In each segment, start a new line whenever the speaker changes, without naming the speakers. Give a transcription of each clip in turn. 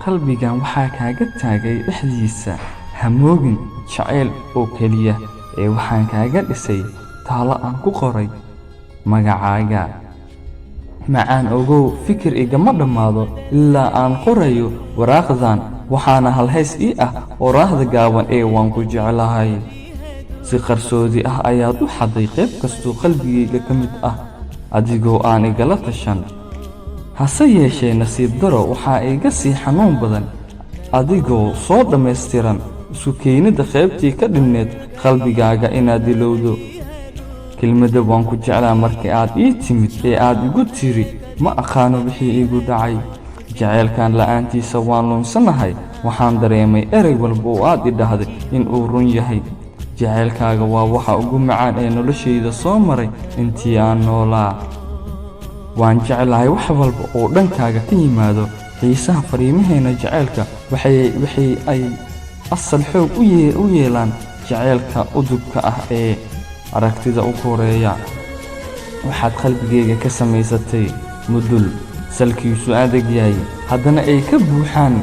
qalbigan waxaa kaaga taagay dhexdiisa hamoogin jacayl oo keliya ee waxaan kaaga dhisay taalo aan ku qoray magacaaga. macaan ogow fikir igama dhammaado ilaa aan qorayo waraaqdan, waxaana halhays ii ah oraahda gaaban ee waan ku jeclahay. si qarsoodi ah ayaad u xaday qayb kastoo qalbigayga ka mid ah adigoo aan igala tashan. hase yeeshee nasiib daro waxaa iga sii xanuun badan adigoo soo dhammaystiran isu keenidda qaybtii ka dhinneed qalbigaaga inaad ilowdo. kelmadda waan ku jeclaa markii aad ii timid ee aad igu tiri ma aqaano wixii iigu dhacay. jacaylkan la'aantiisa waan lunsanahay. waxaan dareemay erey walba oo aad i dhahday in uu run yahay. jacaylkaaga waa waxa ugu macaan ee noloshayda soo maray intii aan noolaa. waan jeclahay wax walba oo dhankaaga ka yimaado. xiisaha fariimaheena jacaylka waxay ay asal xoog u yeelaan jacaylka udubka ah ee aragtida u koreeya. waxaad qalbigayga ka samaysatay mudul salkiisu adag yahay, haddana ay ka buuxaan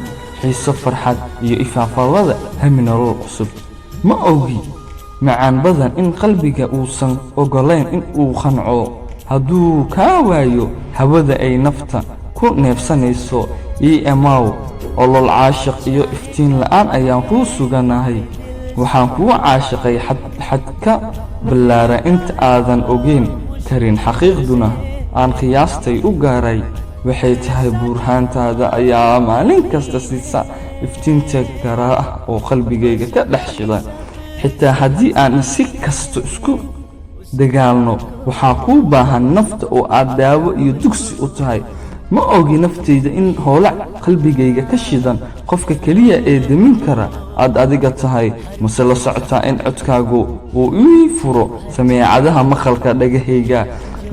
xiiso, farxad iyo ifaafaalada hami nolol cusub. ma ogi macaan badan in qalbiga uusan ogolayn in uu qanco. hadduu kaa waayo hawada ay nafta ku neefsanayso ii emaaw. olol caashiq iyo iftiin la'aan ayaan kuu suganahay. waxaan kugu caashiqay xadka ballaara inta aadan ogeyn karin. xaqiiqduna aan qiyaastay u gaaray waxay tahay buurhaantaada ayaa maalin kasta siisa iftiinta garaa ah oo qalbigayga ka dhex shida. xitaa haddii aan si kasto isku dagaalno waxaa kuu baahan nafta oo aad daawo iyo dugsi u tahay. ma ogi naftayda in holac qalbigayga ka shidan qofka keliya ee damin kara aad adiga tahay. mase la socotaa in codkaagu uu ii furo sameecadaha maqalka dhagahayga.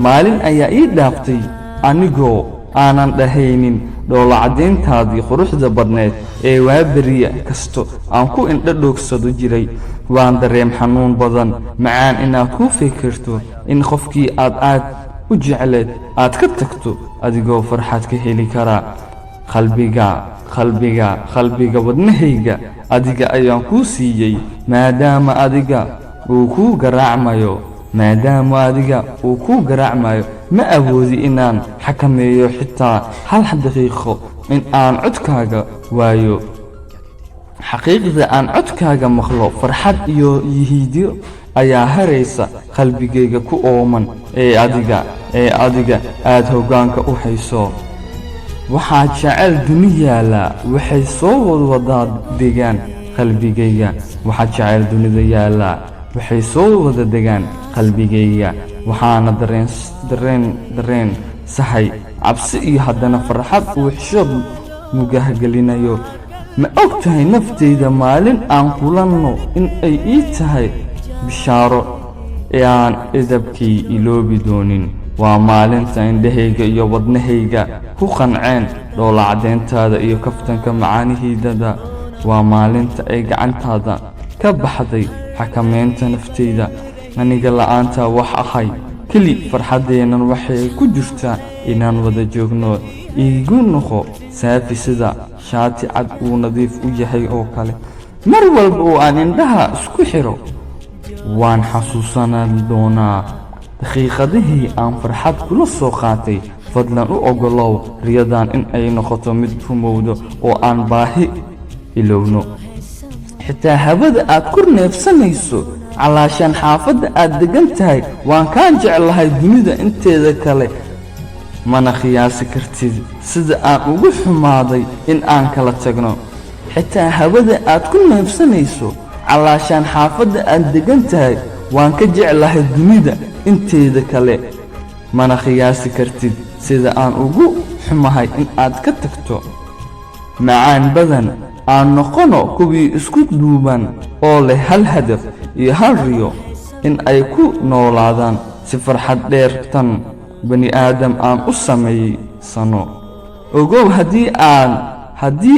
maalin ayaa ii dhaaftay anigoo aanan dhahaynin dhoolacadayntaadii quruxda badneed ee waaberiya kasto aan ku indhadhoogsado jiray. waan dareem xanuun badan macaan inaad ku fikirto in qofkii aad u jecleed aad ka tagto adigoo farxad ka heli kara. qalbiga wadnahayga adiga ayaan kuu siiyey. maadaama adiga uu kuu garaacmayo ma awoodi inaan xakameeyo xitaa hal daqiiqo in aan codkaaga waayo. xaqiiqda aan codkaaga maqlo farxad iyo yihiidyo ayaa haraysa qalbigayga ku ooman ee adiga aad hoggaanka u hayso. waxaa jecel duni yaallaa waxay soo wada degaan qalbigayga. waxaa jecel dunida yaallaa waxay soo wada degaan qalbigayga. waxaana dareen sahay cabsi iyo haddana farxad uu xishood mugahgelinayo. ma og tahay naftayda maalin aan kulanno in ay ii tahay bishaaro ee aan edabkay iloobi doonin. waa maalinta indhahayga iyo wadnahayga ku qanceen dhoolacadayntaada iyo kaftanka macaanihiidada. waa maalinta ay gacantaada ka baxday xakamaynta naftayda. aniga la'aanta wax ahay keli farxaddeennan waxay ku jirtaa inaan wada joogno. iigu noqo saafi sida shaati cad uu nadiif u yahay oo kale. mar walba oo aan indhaha isku xiro waan xasuusanaan doonaa daqiiqadihii aan farxad kula soo qaatay. fadlan u ogolow riyadan in ay noqoto mid rumowdo oo aan baahi ilowno. xitaa hawada aad ku neefsanayso calaashaan xaafadda aad degan tahay waan kaa jeclahay dunida inteeda kale. mana qiyaasi kartid sida aan ugu xumaaday in aan kala tagno. xitaa hawada aad ku neefsanayso calaashaan xaafadda aad degan tahay waan ka jeclahay dunida inteeda kale. mana qiyaasi kartid sida aan ugu xumahay in aad ka tagto. macaan badan aan noqono kuwii isku duuban oo leh hal hadaf iyo hal riyo in ay ku noolaadaan si farxad dheer tan bani aadam aan u samaysano. ogow haddii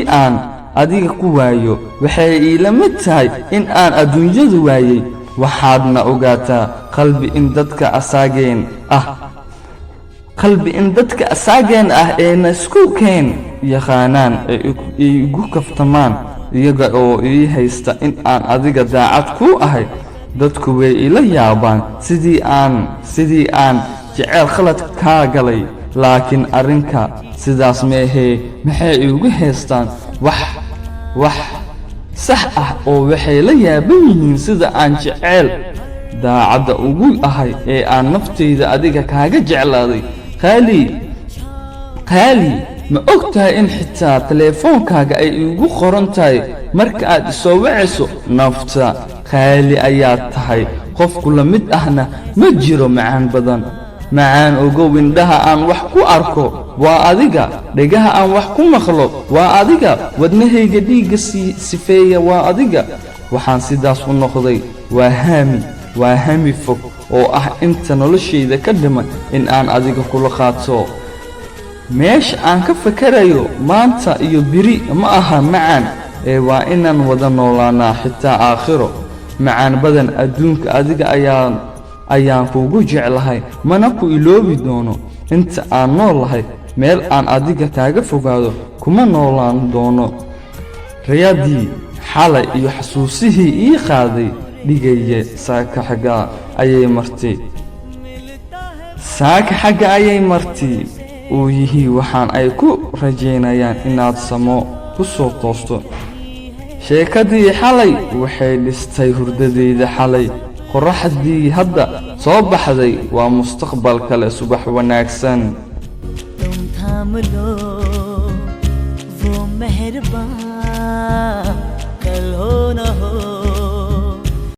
aan adiga ku waayo waxay iila mid tahay in aan adduunyada waayey. waxaadna ogaataa qalbi in dadka asaageen ah ee na isku keen yaqaanaan ay igu kaftamaan iyaga oo ii haysta in aan adiga daacad ku ahay. dadku way ila yaabaan sidii aan jecel khalad kaa galay, laakiin arrinka sidaas meehee maxay igu haystaan wax sax ah oo waxay la yaaban yihiin sida aan jecel daacadda ugu ahay ee aan naftayda adiga kaaga jeclaaday. qaali ma og tahay in xitaa telefoonkaaga ay igu qoran tahay marka aad isoo wacayso nafta? qaali ayaad tahay, qofku la mid ahna ma jiro. macaan ogow, indhaha aan wax ku arko waa adiga, dhegaha aan wax ku maqlo waa adiga, wadnahayga dhiigga sifeeya waa adiga. waxaan sidaas u noqday waa hami fog oo ah inta noloshayda ka dhiman in aan adiga kula qaato. meesha aan ka fakarayo maanta iyo biri ma aha macaan, ee waa inaan wada noolaanaa xitaa aakhiro. macaan badan adduunka adiga ayaan kuugu jeclahay, mana ku iloobi doono inta aan noolahay. meel aan adiga kaaga fogaado kuma noolaan doono. riyadii xalay iyo xasuusihii ii qaaday dhigaye saaka xagga ayay martay uu yihi waxaan ay ku rajaynayaan inaad samo ku soo toosto. sheekadii xalay waxay dhistay hurdadayda xalay. qorraxdii hadda soo baxday waa mustaqbal kale. subax wanaagsan.